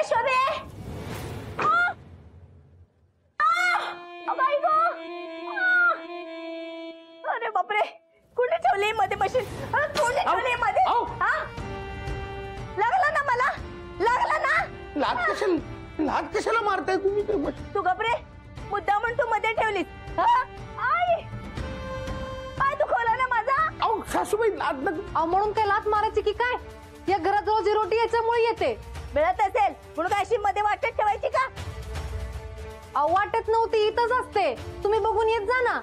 शोभे अरे बापरे कुठे ठेवली मध्ये मशीन कुठे ठेवली मध्ये लागला ना मला लागला ना लाट कशाला मारताय तुम्ही तू गपरे मुद्दा म्हणून तू मध्ये ठेवलीस आई पाय दुखवला ना माझा अहो सासूबाई लाट म्हणून काय लात मारायची की काय या घरात रोजी रोटी याच्यामुळे येते मिळत असेल म्हणून काय अशी मध्ये वाटत ठेवायची का वाटत नव्हती इथंच असते तुम्ही बघून येत जा ना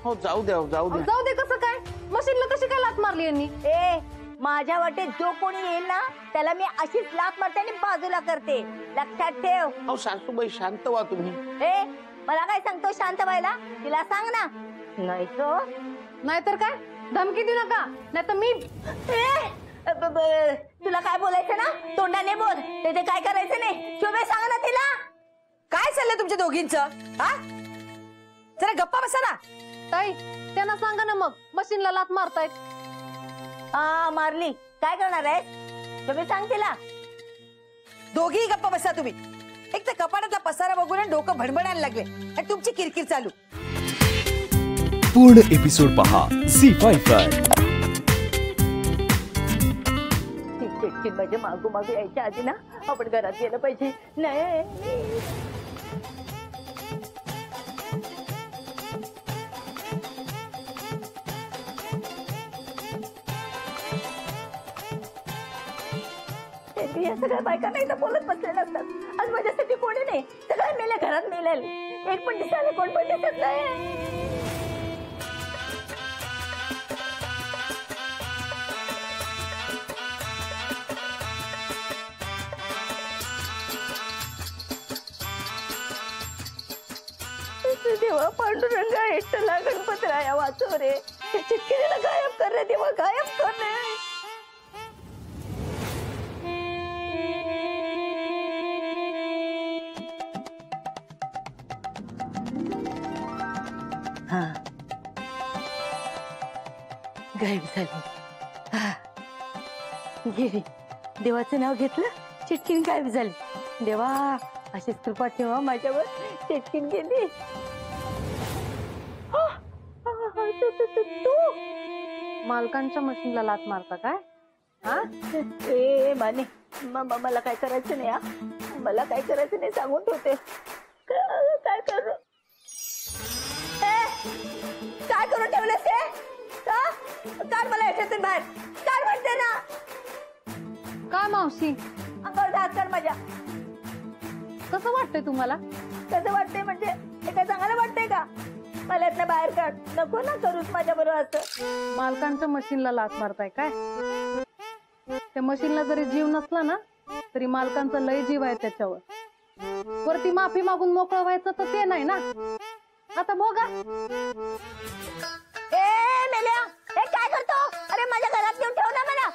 हो जाऊ दे कसं काय मशीनला कशी काय लात मारली यांनी ए माझ्या वाटेत जो कोणी येईल ना त्याला मी अशीच लात मारते आणि बाजूला करते लक्षात ठेव अहो सासूबाई शांत व्हा तुम्ही ए मला काय सांगतो शांत व्हायला तिला सांग ना नाहीतर काय धमकी देऊ नका नाहीतर मी तुला काय बोलायचं ना तोंडाने बोल ते काय करायचं नाही शोभे सांग ना तिला काय चाललंय तुमच्या दोघींचं हा जरा गप्पा बसा ना ताई त्यांना सांगा ना मग मशीनला लात मारतायत मारली काय करणार आहे शोभे सांग तिला दोघी गप्पा बसा तुम्ही एक तर कपाटातला पसारा बघून डोकं भणभणायला लागले आणि तुमची किरकिर चालू पूर्ण एपिसोड पहा झी5 वर माझ्या मागू मागू यायच्या आधी ना आपण घरात गेलं पाहिजे नाही या सगळ्या बायका नाही तर बोलत बसलेल्या असतात आज माझ्यासाठी कोणी नाही सगळ्या मेल्या घरात मेलेले एक पण दिसायला कोण पण दिसत नाही देवा पांडुरंगा एकटला गणपतराया वाचव रे चिटकिरीला गायब कर रे देवा गायब कर रे गायब झाली गेली देवाचं नाव घेतलं चिटकीन गायब झाली देवा अशीच कृपा ठेवा माझ्यावर चिटकीन गेली तू मालकांच्या मशीनला लात मारता काय ए माने मला काय करायचं नाही मला काय करायचं नाही सांगून ठेवते काय करू काय करून ठेवलंस ते काढ मला याच्यातून बाहेर काढ म्हणते ना काय मावशी अंगावर दात काढ माझ्या कसं वाटतंय तुम्हाला कसं वाटतंय म्हणजे हे काय चांगलं वाटतंय का मला यातनं बाहेर काढ नको ना करूच माझ्या बरोबर असं मालकांच्या मशीनला लात मारताय काय त्या मशीनला जरी जीव नसला ना तरी मालकांचा लय जीव आहे त्याच्यावर वरती माफी मागून मोकळं व्हायचं तर ते नाही ना आता बघा ए मेल्या हे काय करतो अरे माझ्या घरात घेऊन ठेव ना मला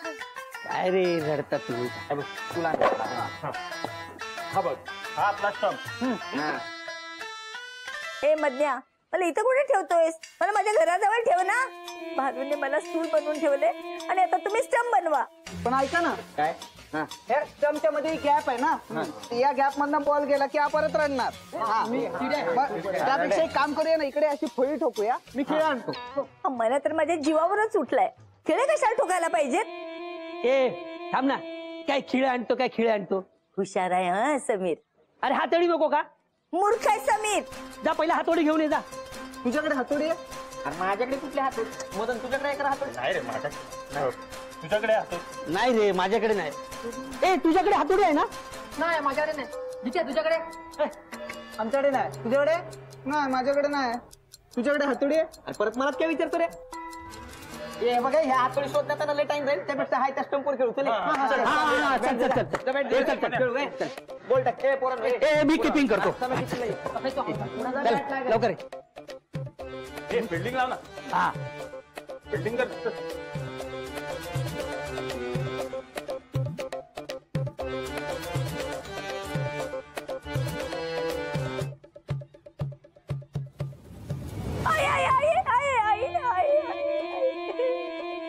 काय रे रडता तुम्ही तुला हा बघ हा आपला स्टंप ए मध्या मला इथं कुठे ठेवतोयस मला माझ्या घराजवळ ठेव ना भारूने मला स्टूल बनवून ठेवले आणि आता तुम्ही स्टंप बनवा पण ऐका ना काय ह्या स्टंपच्या मध्ये गॅप आहे ना या गॅप मधनं बॉल गेला की परत रडणार त्यापेक्षा एक काम करूया ना इकडे अशी फळी ठोकूया मी खेळ आणतो मला तर माझ्या जीवावरच उठलाय खेळे कशाला ठोकायला पाहिजेत ए थांब ना काय खिळे आणतो हुशार आहे हा समीर अरे हातोडी नको का मूर्ख आहे समीर जा पहिला हातोडी घेऊन ये जा तुझ्याकडे हातोडी आहे अरे माझ्याकडे कुठले हातोडी मदन तुझ्याकडे एक हातोडी नाही रे तुझ्याकडे नाही रे माझ्याकडे नाही ए तुझ्याकडे हातोडी आहे ना नाही माझ्याकडे नाही तुझ्याकडे आमच्याकडे नाही तुझ्याकडे नाही माझ्याकडे नाही तुझ्याकडे हातोडी आहे अरे परत मलाच काय विचारतो रे हे बघा ह्या हातोडी शोधण्यात लय टाइम जाईल त्यापेक्षा हाय त्या स्टंपवर खेळू चल बोल टाक ए पोरांनो ए मी किपिंग करतो लवकर बिल्डिंग लाव ना हा बिल्डिंग कर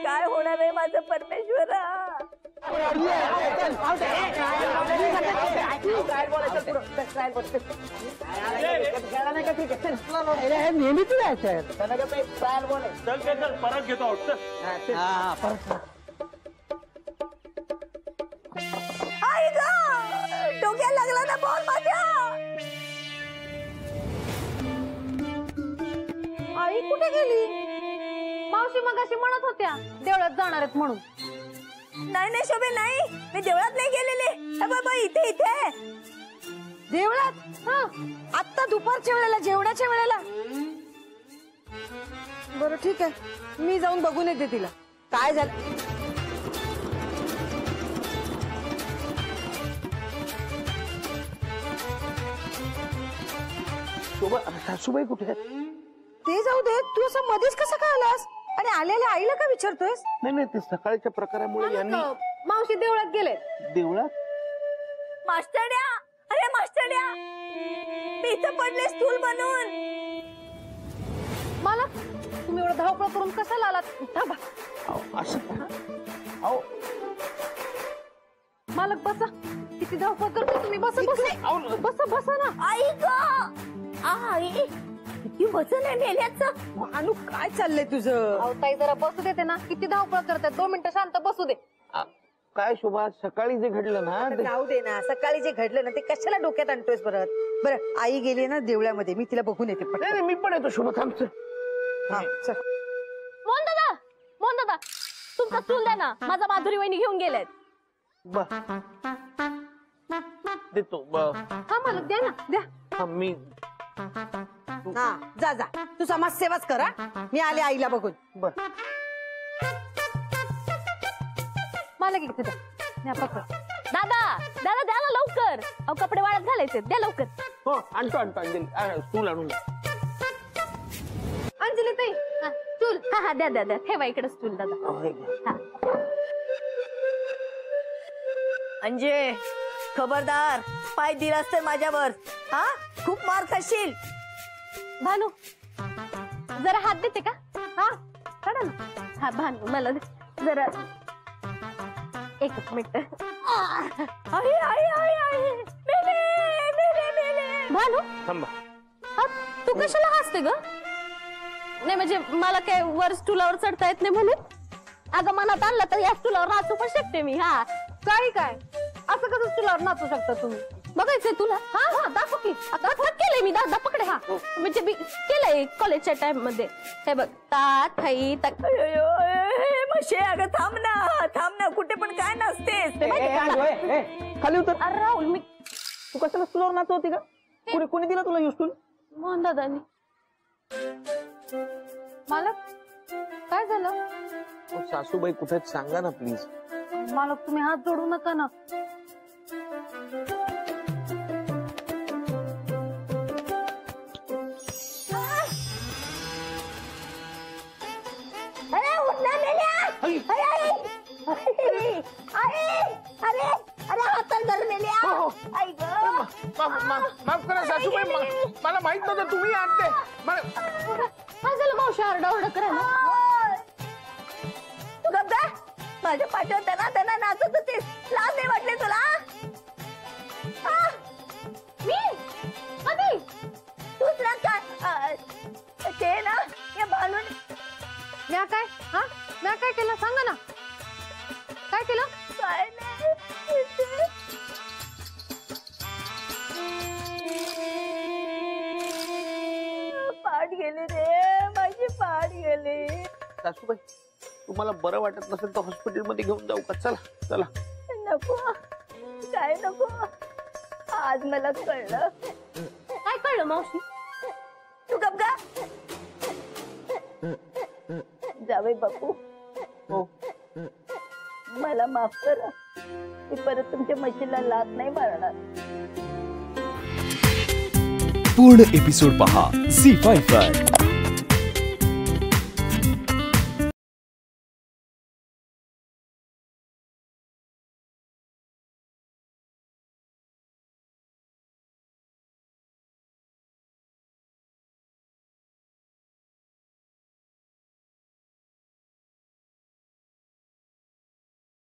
काय होणार आहे माझं परमेश्वरा नेहमीच यायचं परत घेतो आई ग, डोक्याला लागला ना बॉल माझ्या. आई कुठे गेली? मावशी मगाशी म्हणत होत्या देवळात जाणार आहेत म्हणून. नाही नाही शोभे नाही, मी देवळात नाही गेलेले. हे बाबा इथे इथे देवळात? आत्ता दुपारच्या वेळेला, जेवणाच्या वेळेला? बरं ठीक आहे, मी जाऊन बघून येते तिला काय झालं. सासूबाई कुठे आहेत? ते जाऊ दे, तू असं मध्येच कसं काय आलास आणि आलेल्या आईला का विचारतोयस? नाही नाही, ते सकाळच्या प्रकारामुळे यांनी मावशी देवळात गेले. देवळात. मास्टरड्या, अरे मास्टरड्या, मी इथं पडले स्टूल बनून. मला तुम्ही एवढं धावपळ करून कशाला आलात? थांबा. असं का? अहो मालक बसा, किती धावपळ करतो तुम्ही. बसा बसा बसा बसा ना. आई ग, आई किती वजन आहे मेल्याचं. अनु काय चाललंय तुझं? अहो ताई जरा बसू देते ना, किती धावपळ करतात. 2 मिनिटं शांत बसू दे. काय शोभा, सकाळी जे घडलं ना ते जाऊ दे ना, सकाळी जे घडलं ना ते कशाला डोक्यात आणतोयस परत? बरं आई गेली ना देवळामध्ये, मी तिला बघून येते. नाही नाही, मी पण येतो शोभा, थांबच. चल. मोहन दादा तुमचा स्टूल द्या ना, माझा माधुरी वहिनी घेऊन गेलेत. देतो. हा मालक द्या ना, द्या. मी हा जा जा, तू समाजसेवाच करा. मी आले आईला बघून. बर. मालक इथे द्या. द्या पकड. दादा दादा द्या ना लवकर, अहो कपडे वाळत घालायचे, द्या लवकर. हो आणतो आणतो अंजली, स्टूल आणून दे. अंजली ताई स्टूल. हा हा द्या द्या द्या, ठेवा इकडे स्टूल दादा. हा. अंजे खबरदार, पाय दिलास तर माझ्यावर हा खूप मार खाशील. भानू जरा हात देते का? हा काढा ना. हा भानू मला जरा एकच मिनिट. आई आई आई आई मेले मेले मेले. भानू थांबा. हा, तू कशाला हसते ग? नाही म्हणजे मला काय वर स्टूलावर चढता येत नाही म्हणून. अगं मनात आणलं तर या स्टूलावर नाचू पण शकते मी. हा काही काय असं कसं स्टूलावर नाचू शकता तुम्ही? बघायचंय तुला? हा हा दाखव की. दाखवत केलंय मी, दादा पकडे. हा म्हणजे मी केलंय कॉलेजच्या टाइम मध्ये. हे बघ ता थाई ता. म्हशे अगं थांब ना, कुठे पण काय नसतेस. खाली उतर. अरे राहुल, मी तू कशाला स्टूलवर नाचत होती का? कोणी दिला तुला स्टूल? मोहन दादानी. मालक काय झालं? सासूबाई कुठे आहेत सांगा ना प्लीज. मालक तुम्ही हात जोडू नका ना. अरे उठला मेल्या. अरे हातात धर मेल्या. आई ग, माफ करा सासूबाई, मला माहित नव्हतं तुम्ही आणते. काय झालं मावशी आरडाओरडा करायला? तू गप्पा. माझ्या पाठीवर त्यांना नाचत होतीस, लाज नाही वाटले तुला? मी कधी? तूच ना काय ते ना या भानून. म्या काय? हा म्या काय केलं सांगा ना. काय केलं? काय नाही, पाठ गेली रे माझी, पाठ गेली. सासूबाई तुम्हाला बरं वाटत नसेल तर हॉस्पिटलमध्ये घेऊन जाऊ का? चला चला. नको, काय नको. आज मला कळलं. काय कळलं मावशी? तू गप्पा. जावे बापू, हो. मला माफ करा. मी परत तुमच्या म्हशीला लात नाही मारणार. पूर्ण एपिसोड पहा झी5 वर.